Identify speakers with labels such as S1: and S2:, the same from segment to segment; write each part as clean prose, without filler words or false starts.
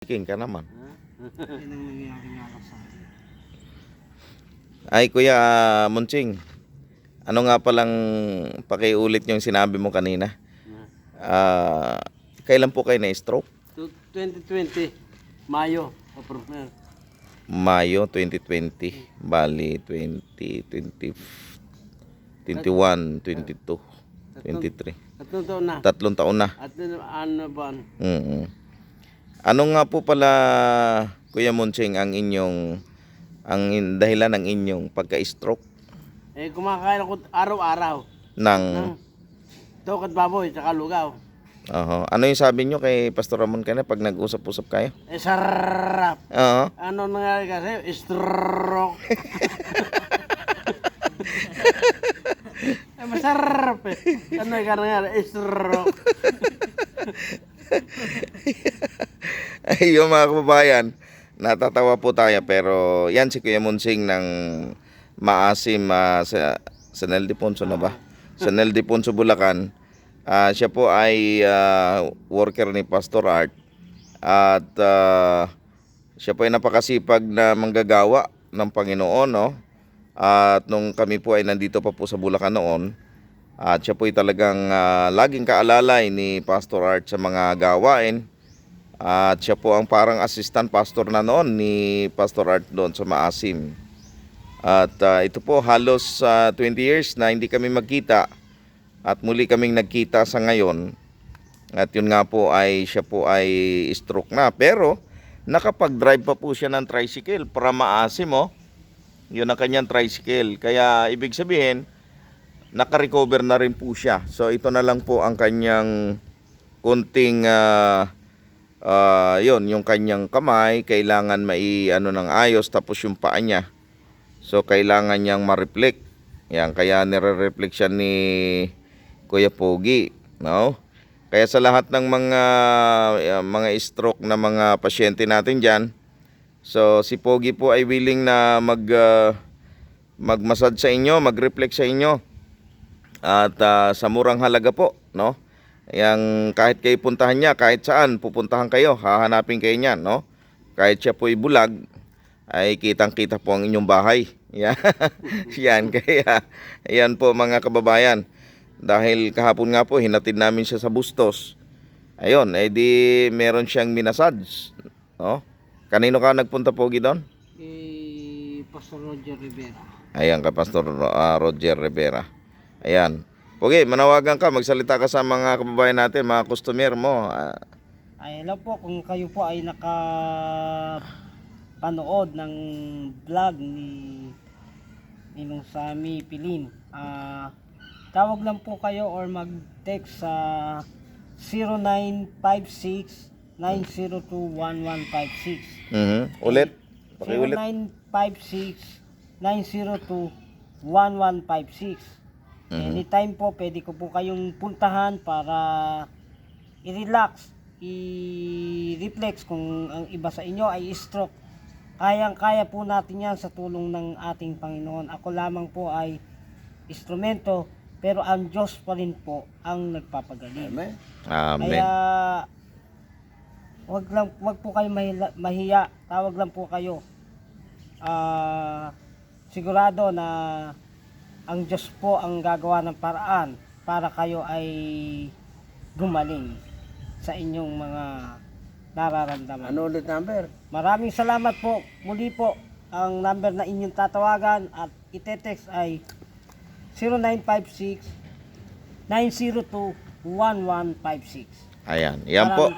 S1: King ka naman.
S2: Yan ang nangyayari nga lang sa akin.
S1: Ay, Kuya Munching, ano nga palang pakiulit yung sinabi mo kanina? Kailan po kayo na-stroke?
S2: 2020, Mayo. Approve.
S1: Mayo 2020. Bali, 2020, 21, 22, 23.
S2: Tatlong taon na.
S1: 3 taon na.
S2: At ano ba?
S1: Ano nga po pala, Kuya Munching, ang dahilan ng inyong pagka-stroke?
S2: Kumakain ako araw-araw.
S1: Ng
S2: Tokat baboy, tsaka lugaw.
S1: Ano yung sabi nyo kay Pastor Ramon kanina pag nag-usap-usap kayo?
S2: Sarap. Ano nangyari kasi? Stroke. Masarap eh. Ano yung nangyari? Stroke.
S1: Ay, yung mga kababayan, natatawa po tayo pero yan si Kuya Munsing ng Maasim sa Nel Deponso na ba? Sa Nel Deponso, Bulacan. Siya po ay worker ni Pastor Art at siya po ay napakasipag na manggagawa ng Panginoon, no? At nung kami po ay nandito pa po sa Bulacan noon, at siya po ay talagang laging kaalalay ni Pastor Art sa mga gawain. At siya po ang parang assistant pastor na noon ni Pastor Art doon sa Maasim. At ito po halos 20 years na hindi kami magkita. At muli kaming nagkita sa ngayon. At yun nga po ay siya po ay stroke na. Pero nakapag-drive pa po siya ng tricycle para Maasim, oh. Yun ang kanyang tricycle. Kaya ibig sabihin, naka-recover na rin po siya. So ito na lang po ang kanyang kunting yun, yung kanyang kamay, kailangan ng ayos, tapos yung paa niya. So kailangan niyang ma-reflect. Yan, kaya nire-reflect siya ni Kuya Pogi, no? Kaya sa lahat ng mga stroke na mga pasyente natin diyan, so si Pogi po ay willing na mag-massage sa inyo, mag-reflect sa inyo. At sa murang halaga po, no? Yang kahit kayo puntahan niya, kahit saan pupuntahan kayo, hahanapin kayo niyan, no? Kahit siya po ay bulag, ay kitang-kita po ang inyong bahay. Yan. Yan, kaya yan po mga kababayan. Dahil kahapon nga po, hinatid namin siya sa Bustos. Ayun, di meron siyang minasage, no? Kanino ka nagpunta, Pogi, doon?
S2: Pastor Roger Rivera.
S1: Ayan, ka Pastor Roger Rivera. Ayan. Pogi, manawagan ka, magsalita ka sa mga kababayan natin, mga customer mo.
S2: Ay, hello po, kung kayo po ay nakapanood ng vlog ni Ninong Sammy Pilin, tawag lang po kayo or mag-text sa 0956-902-1156.
S1: Ulit? Pakiulit.
S2: 0956-902-1156. Anytime po, pwede ko po kayong puntahan para i-relax, i-reflex kung ang iba sa inyo ay stroke. Kayang-kaya po natin yan sa tulong ng ating Panginoon. Ako lamang po ay instrumento, pero ang Diyos pa rin po ang nagpapagaling.
S1: Amen.
S2: Kaya wag po kayo mahiya. Tawag lang po kayo. Sigurado na ang Diyos po ang gagawa ng paraan para kayo ay gumaling sa inyong mga nararamdaman.
S3: Ano ulit number?
S2: Maraming salamat po. Muli po, ang number na inyong tatawagan at itetext ay 0956-902-1156.
S1: Ayan, yan po.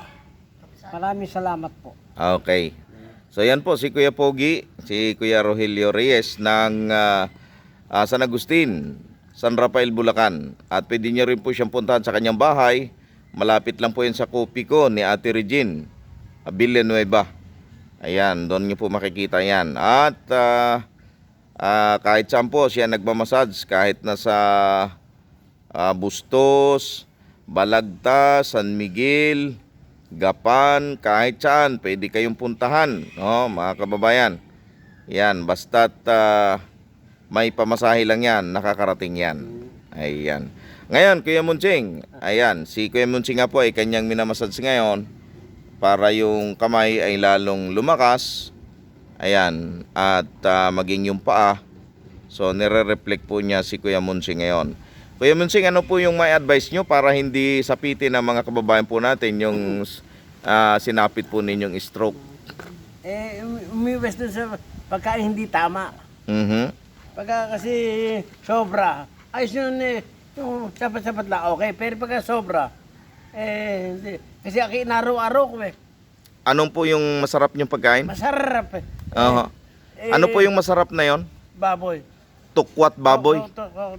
S2: Maraming salamat po.
S1: Okay. So yan po si Kuya Pogi, si Kuya Rogelio Reyes ng San Agustin, San Rafael, Bulacan. At pwede niyo rin po siyang puntahan sa kanyang bahay. Malapit lang po yan sa Copico ni Ate Regine, Villanueva. Ayan, doon niyo po makikita yan. At kahit saan po siya nagmamassage, kahit nasa Bustos, Balagta, San Miguel, Gapan, kahit saan, pwede kayong puntahan, no, mga kababayan. Yan, basta't may pamasahe lang yan, nakakarating yan. Ayan. Ngayon, Kuya Munching, ayan, si Kuya Munching nga po ay kanyang minamassage ngayon. para yung kamay ay lalong lumakas. Ayan, at maging yung paa. So nire-reflect po niya si Kuya Munsing ngayon. Kuya Munsing, ano po yung may advice nyo para hindi sapitin ng mga kababayan po natin yung sinapit po ninyong stroke?
S2: Umiwas na sa pagkain hindi tama.
S1: Mhm.
S2: Pagka kasi sobra, ayos yun yung sapat-sapat lang, okay. Pero pagka sobra, hindi. Kasi akin araw-araw ko
S1: Anong po yung masarap nyong pagkain?
S2: masarap
S1: Aha. Ano po yung masarap na yon?
S2: baboy.
S1: Tukwat baboy?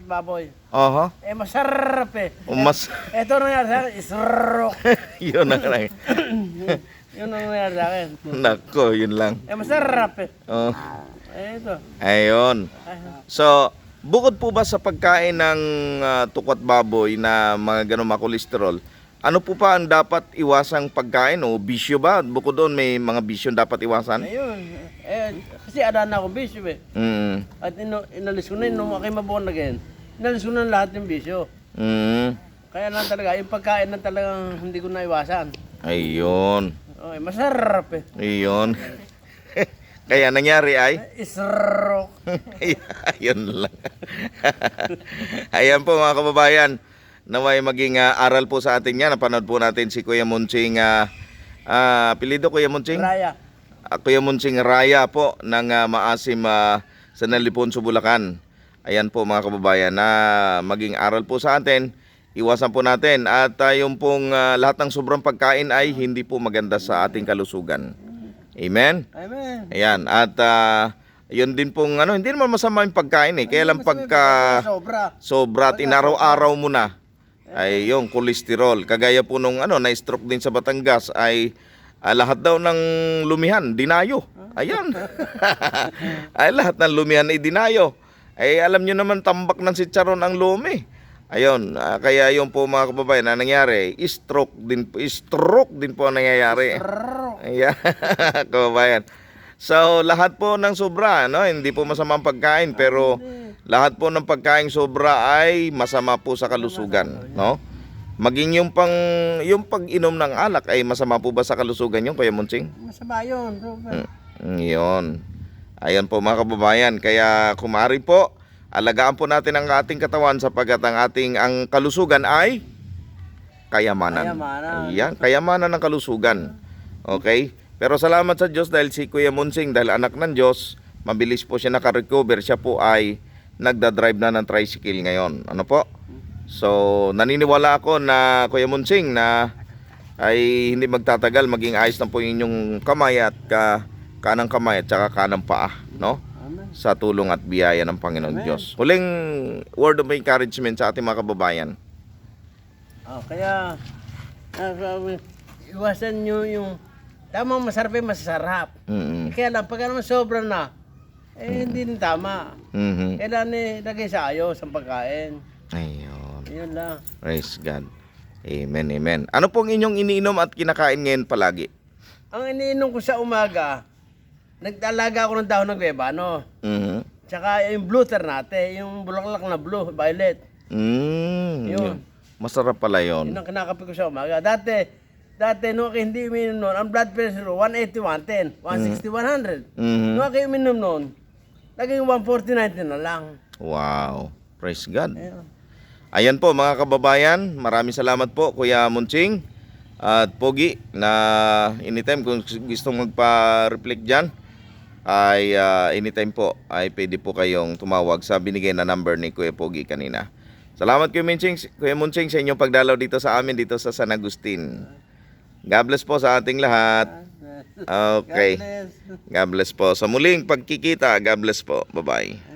S2: Baboy.
S1: Aha.
S2: Masarap
S1: Mas
S2: Ito nangyari sa akin, isrok.
S1: yun na lang.
S2: Yun ang nangyari sa akin.
S1: Nako, yun lang.
S2: Masarap
S1: Oh.
S2: Ito.
S1: Ayun. So, bukod po ba sa pagkain ng tukwat baboy na mga ganun mga kolesterol, ano po pa ang dapat iwasang pagkain o bisyo ba? Bukod doon may mga bisyo dapat iwasan?
S2: Ayun. Kasi ada na akong bisyo
S1: Mm.
S2: At inalis ko na yun, nung aking mabuon na ganyan. Inalis ko na lahat ng bisyo.
S1: Mm.
S2: Kaya lang talaga, yung pagkain na talagang hindi ko naiwasan.
S1: Ayun.
S2: Okay, masarap
S1: Ayun. Kaya nangyari ay?
S2: Isrok.
S1: Ayun lang. Ayan po mga kababayan. Naway maging aral po sa atin yan. Napanood po natin si Kuya Munsing. Apelido Kuya Munsing?
S2: Raya.
S1: Kuya Munsing Raya po ng Maasim sa Naliponso, Bulacan. Ayan po mga kababayan na maging aral po sa atin. Iwasan po natin at yung pong lahat ng sobrang pagkain ay hindi po maganda sa ating kalusugan. Amen?
S2: Amen.
S1: Ayan, at yun din pong hindi naman masama yung pagkain Kaya lang pagka
S2: Sobra.
S1: sobra at inaraw-araw mo na ay yung kolesterol. Kagaya po nung na-stroke din sa Batangas ay lahat daw ng lumihan, dinayo. Ayan. Ay lahat ng lumihan ay dinayo. Ay alam nyo naman tambak ng sitsaron ang lumi. Ayun, kaya yung po mga kababayan na nangyari, stroke din po ang nangyayari. Ayan, kababayan. So, lahat po ng sobra, hindi po masama ang pagkain, pero lahat po ng pagkain sobra ay masama po sa kalusugan, no? Maging yung pag-inom ng alak ay masama po ba sa kalusugan yung Kuya Munsing?
S2: Masama yun.
S1: Yun. Ayan po mga kababayan, kaya kumari po, alagaan po natin ang ating katawan sapagkat ang kalusugan ay kayamanan. Ayan, kayamanan ng kalusugan. Okay? Pero salamat sa Diyos dahil si Kuya Munsing, dahil anak ng Diyos, mabilis po siya nakarecover. Siya po ay nagdadrive na ng tricycle ngayon. Ano po? So, naniniwala ako na Kuya Munsing na ay hindi magtatagal, maging ayos na po inyong kamay at kanang kamay at saka kanang paa, no? Sa tulong at biyaya ng Panginoon Diyos. Huling word of encouragement sa ating mga kababayan.
S2: Kaya iwasan nyo yung tamang masarap masarap. Kaya lang, pagka naman sobra na, hindi din tama. Kailangan lagay sa ayos ang pagkain.
S1: Ayun.
S2: Yun lang.
S1: Praise God. Amen, amen. Ano pong inyong iniinom at kinakain ngayon palagi?
S2: Ang iniinom ko sa umaga, nagdalaga ako ng dahon ng guebano. Tsaka yung blue ternate, yung bulaklak na blue, violet. Yun.
S1: Masarap pala yun.
S2: Yun ang kinakape ko sa umaga. Dati nung ako hindi uminom noon, ang blood pressure ko, 180, 110, 160, 100. Nung ako uminom noon, naging 140, 90 na lang.
S1: Wow. Praise God.
S2: Ayun.
S1: Ayan po mga kababayan, maraming salamat po Kuya Munsing at Pogi na anytime kung gustong magpa-reflect dyan ay anytime po ay pwede po kayong tumawag sa binigay na number ni Kuya Pogi kanina. Salamat Kuya Munsing sa inyong pagdalaw dito sa amin dito sa San Agustin. God bless po sa ating lahat. Okay. God bless po. Sa muling pagkikita, God bless po. Bye-bye.